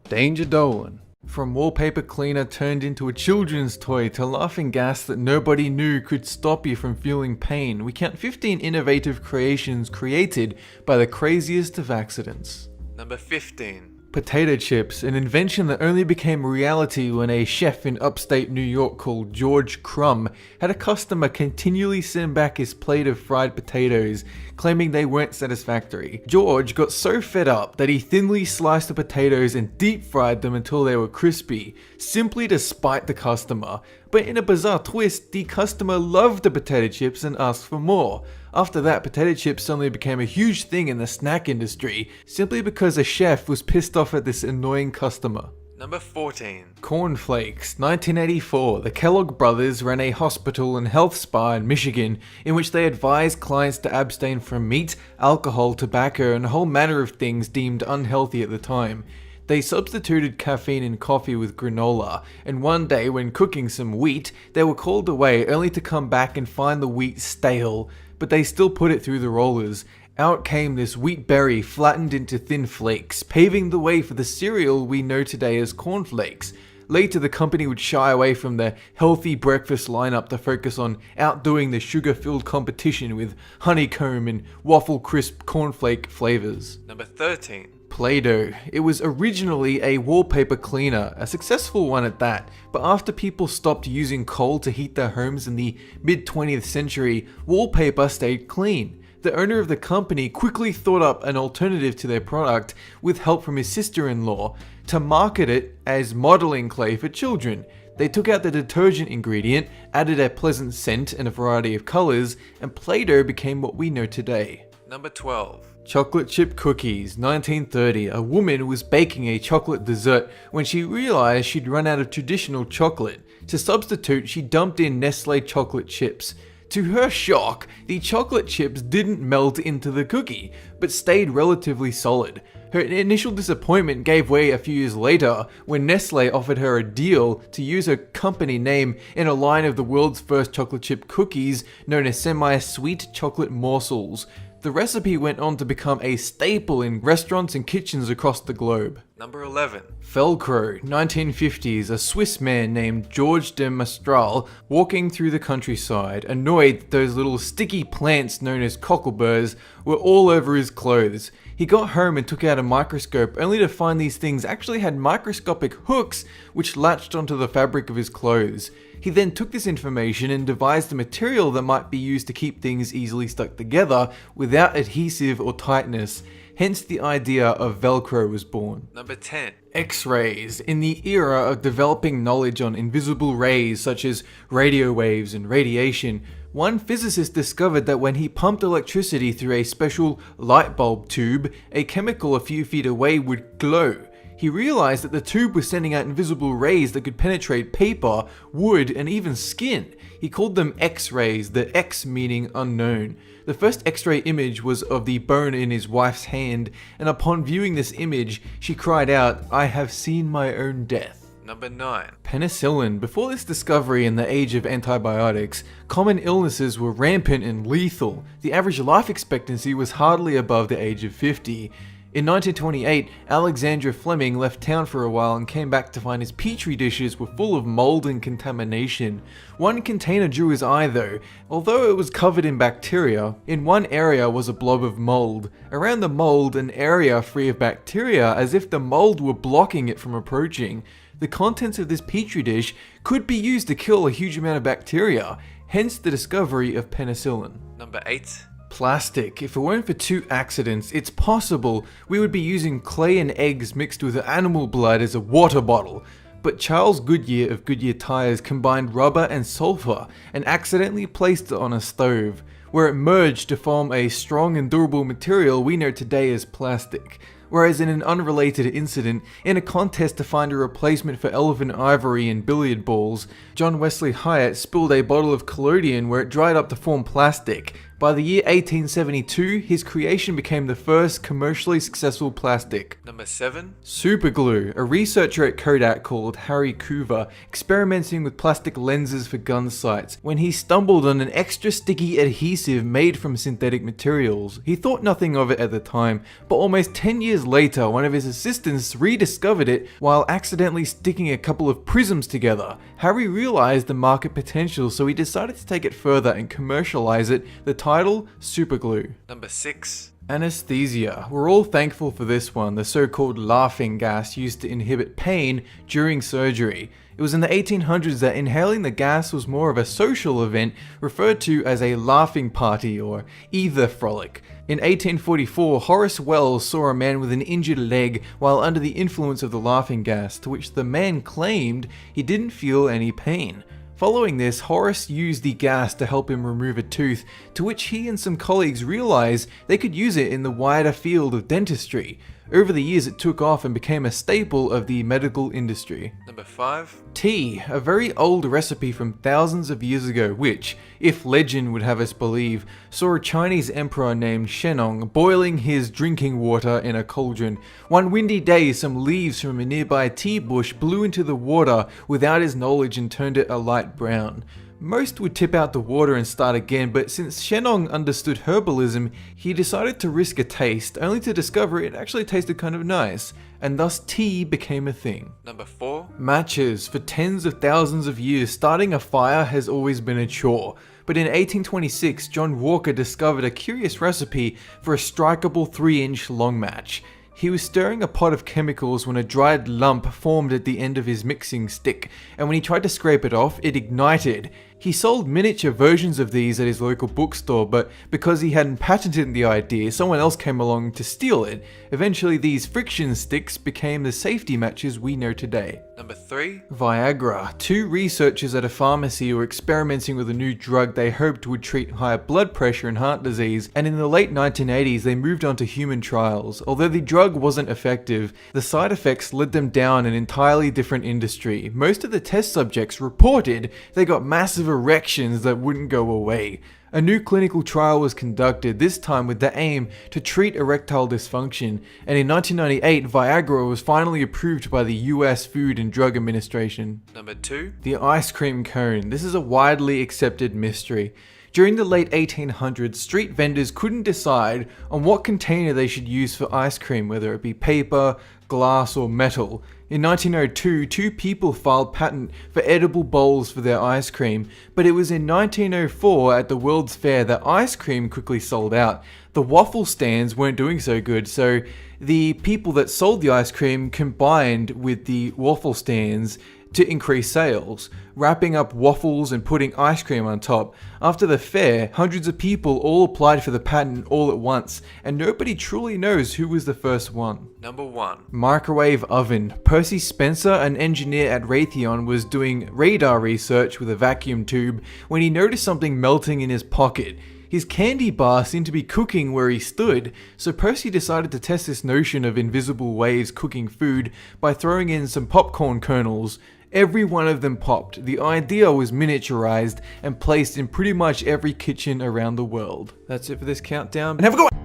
Danger Dolan. From wallpaper cleaner turned into a children's toy to laughing gas that nobody knew could stop you from feeling pain, we count 15 innovative creations created by the craziest of accidents. Number 15. Potato chips, an invention that only became reality when a chef in upstate New York called George Crumb had a customer continually send back his plate of fried potatoes, claiming they weren't satisfactory. George got so fed up that he thinly sliced the potatoes and deep fried them until they were crispy, simply to spite the customer. But in a bizarre twist, the customer loved the potato chips and asked for more. After that, potato chips suddenly became a huge thing in the snack industry, simply because a chef was pissed off at this annoying customer. Number 14. Cornflakes. 1984, the Kellogg brothers ran a hospital and health spa in Michigan in which they advised clients to abstain from meat, alcohol, tobacco, and a whole manner of things deemed unhealthy at the time. They substituted caffeine in coffee with granola, and one day when cooking some wheat, they were called away only to come back and find the wheat stale, but they still put it through the rollers. Out came this wheat berry flattened into thin flakes, paving the way for the cereal we know today as cornflakes. Later, the company would shy away from the healthy breakfast lineup to focus on outdoing the sugar-filled competition with honeycomb and waffle crisp cornflake flavors. Number 13. Play-Doh. It was originally a wallpaper cleaner, a successful one at that, but after people stopped using coal to heat their homes in the mid-20th century, wallpaper stayed clean. The owner of the company quickly thought up an alternative to their product with help from his sister-in-law to market it as modeling clay for children. They took out the detergent ingredient, added a pleasant scent and a variety of colors, and Play-Doh became what we know today. Number 12. Chocolate chip cookies. 1930, a woman was baking a chocolate dessert when she realized she'd run out of traditional chocolate. To substitute, she dumped in Nestle chocolate chips. To her shock, the chocolate chips didn't melt into the cookie, but stayed relatively solid. Her initial disappointment gave way a few years later when Nestle offered her a deal to use her company name in a line of the world's first chocolate chip cookies known as semi-sweet chocolate morsels. The recipe went on to become a staple in restaurants and kitchens across the globe. Number 11. Velcro. 1950s, a Swiss man named George de Mestral walking through the countryside, annoyed that those little sticky plants known as cockleburs were all over his clothes. He got home and took out a microscope only to find these things actually had microscopic hooks which latched onto the fabric of his clothes. He then took this information and devised a material that might be used to keep things easily stuck together without adhesive or tightness. Hence the idea of Velcro was born. Number 10. X-rays. In the era of developing knowledge on invisible rays such as radio waves and radiation, one physicist discovered that when he pumped electricity through a special light bulb tube, a chemical a few feet away would glow. He realized that the tube was sending out invisible rays that could penetrate paper, wood, and even skin. He called them X-rays, the X meaning unknown. The first X-ray image was of the bone in his wife's hand, and upon viewing this image, she cried out, "I have seen my own death." Number 9. Penicillin. Before this discovery in the age of antibiotics, common illnesses were rampant and lethal. The average life expectancy was hardly above the age of 50. In 1928, Alexander Fleming left town for a while and came back to find his petri dishes were full of mold and contamination. One container drew his eye though. Although it was covered in bacteria, in one area was a blob of mold. Around the mold, an area free of bacteria, as if the mold were blocking it from approaching. The contents of this petri dish could be used to kill a huge amount of bacteria, hence the discovery of penicillin. Number 8. Plastic. If it weren't for two accidents, it's possible we would be using clay and eggs mixed with animal blood as a water bottle. But Charles Goodyear of Goodyear Tires combined rubber and sulfur and accidentally placed it on a stove, where it merged to form a strong and durable material we know today as plastic. Whereas in an unrelated incident, in a contest to find a replacement for elephant ivory and billiard balls, John Wesley Hyatt spilled a bottle of collodion where it dried up to form plastic. By the year 1872, his creation became the first commercially successful plastic. Number 7. Superglue. A researcher at Kodak called Harry Coover experimenting with plastic lenses for gun sights when he stumbled on an extra sticky adhesive made from synthetic materials. He thought nothing of it at the time, but almost 10 years later, one of his assistants rediscovered it while accidentally sticking a couple of prisms together. Harry realized the market potential, so he decided to take it further and commercialize it. The title, Superglue. Number 6. Anesthesia. We're all thankful for this one, the so-called laughing gas used to inhibit pain during surgery. It was in the 1800s that inhaling the gas was more of a social event referred to as a laughing party or ether frolic. In 1844, Horace Wells saw a man with an injured leg while under the influence of the laughing gas, to which the man claimed he didn't feel any pain. Following this, Horace used the gas to help him remove a tooth, to which he and some colleagues realized they could use it in the wider field of dentistry. Over the years, it took off and became a staple of the medical industry. Number 5. Tea, a very old recipe from thousands of years ago which, if legend would have us believe, saw a Chinese emperor named Shennong boiling his drinking water in a cauldron. One windy day, some leaves from a nearby tea bush blew into the water without his knowledge and turned it a light brown. Most would tip out the water and start again, but since Shennong understood herbalism, he decided to risk a taste, only to discover it actually tasted kind of nice, and thus tea became a thing. Number 4. Matches. For tens of thousands of years, starting a fire has always been a chore. But in 1826, John Walker discovered a curious recipe for a strikeable 3-inch long match. He was stirring a pot of chemicals when a dried lump formed at the end of his mixing stick, and when he tried to scrape it off, it ignited. He sold miniature versions of these at his local bookstore, but because he hadn't patented the idea, someone else came along to steal it. Eventually, these friction sticks became the safety matches we know today. Number 3. Viagra. 2 researchers at a pharmacy were experimenting with a new drug they hoped would treat high blood pressure and heart disease, and in the late 1980s they moved on to human trials. Although the drug wasn't effective, the side effects led them down an entirely different industry. Most of the test subjects reported they got massive erections that wouldn't go away. A new clinical trial was conducted, this time with the aim to treat erectile dysfunction, and in 1998 Viagra was finally approved by the US Food and Drug Administration. Number 2. The ice cream cone. This is a widely accepted mystery. During the late 1800s, street vendors couldn't decide on what container they should use for ice cream, whether it be paper, glass, or metal. In 1902, 2 people filed patent for edible bowls for their ice cream, but it was in 1904 at the World's Fair that ice cream quickly sold out. The waffle stands weren't doing so good, so the people that sold the ice cream combined with the waffle stands to increase sales, wrapping up waffles and putting ice cream on top. After the fair, hundreds of people all applied for the patent all at once, and nobody truly knows who was the first one. Number 1. Microwave oven. Percy Spencer, an engineer at Raytheon, was doing radar research with a vacuum tube when he noticed something melting in his pocket. His candy bar seemed to be cooking where he stood, so Percy decided to test this notion of invisible waves cooking food by throwing in some popcorn kernels. Every one of them popped. The idea was miniaturized and placed in pretty much every kitchen around the world. That's it for this countdown, and have a good one!